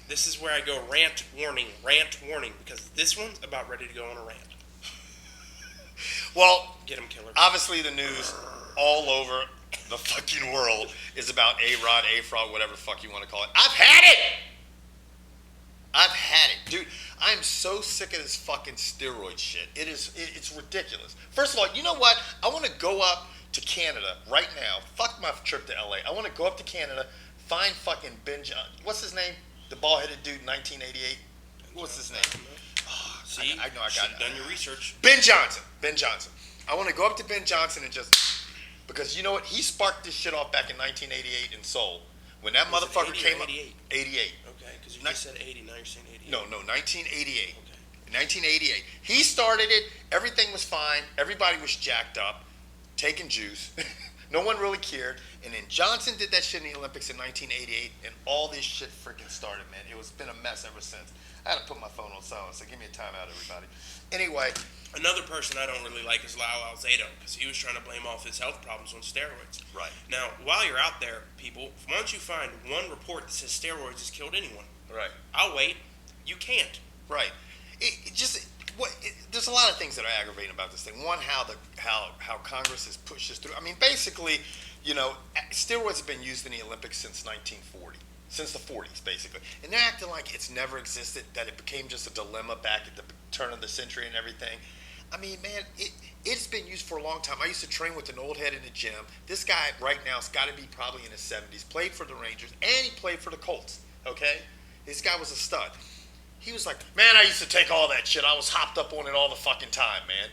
This is where I go rant warning, because this one's about ready to go on a rant. Well, Get him, killer. obviously the news all over the fucking world is about A-Rod, A-Fraud, whatever the fuck you want to call it. I've had it, dude. I am so sick of this fucking steroid shit. It's ridiculous. First of all, you know what? I want to go up to Canada right now. Fuck my trip to LA. I want to go up to Canada, find fucking Ben Johnson. What's his name? The bald-headed dude, 1988. What's his name? Oh, See, I know I got it. Done your research. Ben Johnson. I want to go up to Ben Johnson and just, because you know what? He sparked this shit off back in 1988 in Seoul. When that motherfucker came up. 88. Okay, because you just said 80, now you're saying 88. No, 1988. Okay. 1988. He started it. Everything was fine. Everybody was jacked up, taking juice. No one really cared. And then Johnson did that shit in the Olympics in 1988, and all this shit freaking started, man. It was been a mess ever since. I had to put my phone on silent, so give me a timeout, everybody. Anyway. Another person I don't really like is Lyle Alzado, because he was trying to blame all of his health problems on steroids. Right. Now, while you're out there, people, why don't you find one report that says steroids has killed anyone? Right. I'll wait. You can't. Right. There's a lot of things that are aggravating about this thing. One, how Congress has pushed this through. I mean, basically, steroids have been used in the Olympics since 1940. Since the 40s, basically. And they're acting like it's never existed, that it became just a dilemma back at the turn of the century and everything. I mean, man, it's been used for a long time. I used to train with an old head in the gym. This guy right now has got to be probably in his 70s, played for the Rangers, and he played for the Colts, okay? This guy was a stud. He was like, man, I used to take all that shit. I was hopped up on it all the fucking time, man.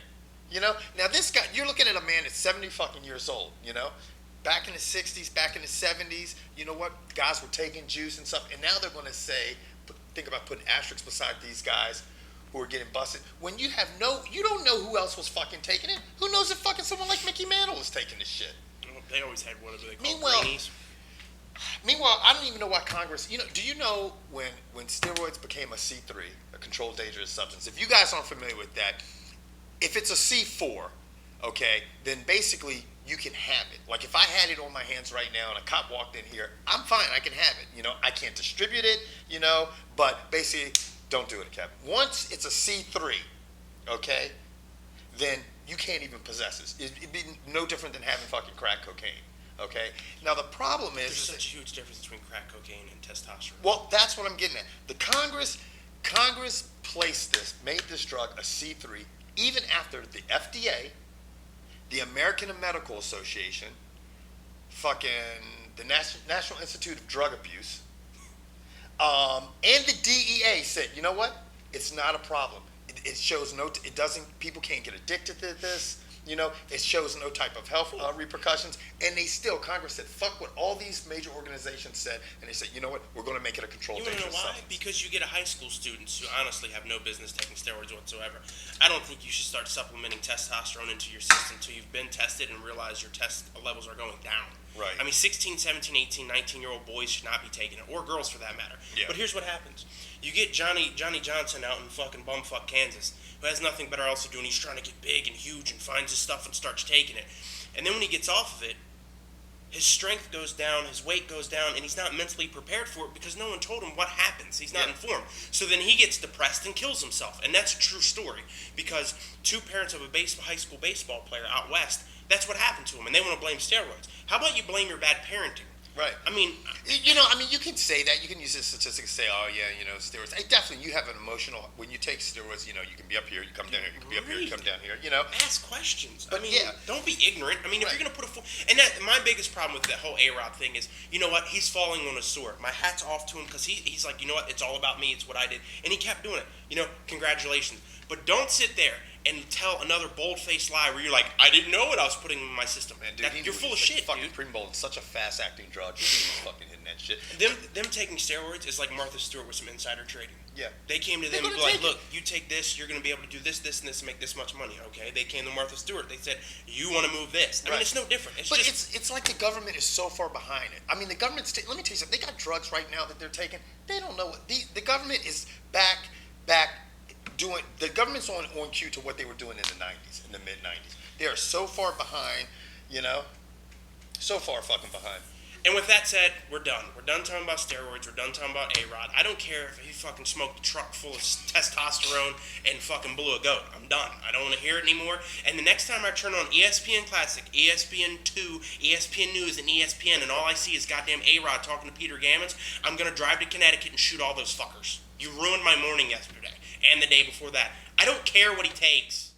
Now this guy, you're looking at a man that's 70 fucking years old, Back in the 60s, back in the 70s, you know what? Guys were taking juice and stuff, and now they're going to think about putting asterisks beside these guys who are getting busted. When you don't know who else was fucking taking it. Who knows if fucking someone like Mickey Mantle was taking this shit? Well, they always had whatever they call greenies. Meanwhile, I don't even know why Congress, do you know when steroids became a C3, a controlled dangerous substance? If you guys aren't familiar with that, if it's a C4, okay, then basically you can have it. Like if I had it on my hands right now and a cop walked in here, I'm fine, I can have it. I can't distribute it, but basically don't do it, Kevin. Once it's a C3, okay, then you can't even possess it. It'd be no different than having fucking crack cocaine. Okay. Now the problem is there's such a huge difference between crack cocaine and testosterone. Well, that's what I'm getting at. The Congress made this drug a C3, even after the FDA, the American Medical Association, fucking the National Institute of Drug Abuse, and the DEA said, you know what? It's not a problem. It shows people can't get addicted to this. It shows no type of health repercussions. And Congress said, fuck what all these major organizations said. And they said, you know what? We're going to make it a controlled dangerous substance. You know why? Because you get high school students who honestly have no business taking steroids whatsoever. I don't think you should start supplementing testosterone into your system until you've been tested and realize your test levels are going down. Right. I mean, 16, 17, 18, 19-year-old boys should not be taking it, or girls for that matter. Yeah. But here's what happens. You get Johnny Johnson out in fucking bumfuck Kansas, who has nothing better else to do, and he's trying to get big and huge and finds his stuff and starts taking it. And then when he gets off of it, his strength goes down, his weight goes down, and he's not mentally prepared for it because no one told him what happens. He's not informed. So then he gets depressed and kills himself. And that's a true story because two parents of a high school baseball player out west, that's what happened to him, and they want to blame steroids. How about you blame your bad parenting? Right. I mean, you can say that. You can use this statistic to say, oh, yeah, steroids. Definitely, you have an emotional, when you take steroids, you can be up here, you come down here, you can be up here, you come down here, Ask questions. But don't be ignorant. I mean, if you're going to put and my biggest problem with that whole A-Rod thing is, you know what, he's falling on his sword. My hat's off to him because he's like, you know what, it's all about me, it's what I did. And he kept doing it. Congratulations. But don't sit there and tell another bold-faced lie where you're like, I didn't know what I was putting in my system. Man, dude, you're full of shit, fucking dude. Primobold, such a fast-acting drug. He's fucking hitting that shit. Them taking steroids is like Martha Stewart with some insider trading. Yeah. They came to them and be like, look, you take this, you're going to be able to do this, this, and this, and make this much money, okay? They came to Martha Stewart. They said, you want to move this. I mean, it's no different. It's like the government is so far behind it. I mean, the government's, let me tell you something. They got drugs right now that they're taking. They don't know what, the government is back doing, the government's on cue to what they were doing in the 90s, in the mid-90s. They are so far behind, so far fucking behind. And with that said, we're done. We're done talking about steroids. We're done talking about A-Rod. I don't care if he fucking smoked a truck full of testosterone and fucking blew a goat. I'm done. I don't want to hear it anymore. And the next time I turn on ESPN Classic, ESPN2, ESPN News, and ESPN, and all I see is goddamn A-Rod talking to Peter Gammons, I'm going to drive to Connecticut and shoot all those fuckers. You ruined my morning yesterday and the day before that. I don't care what he takes.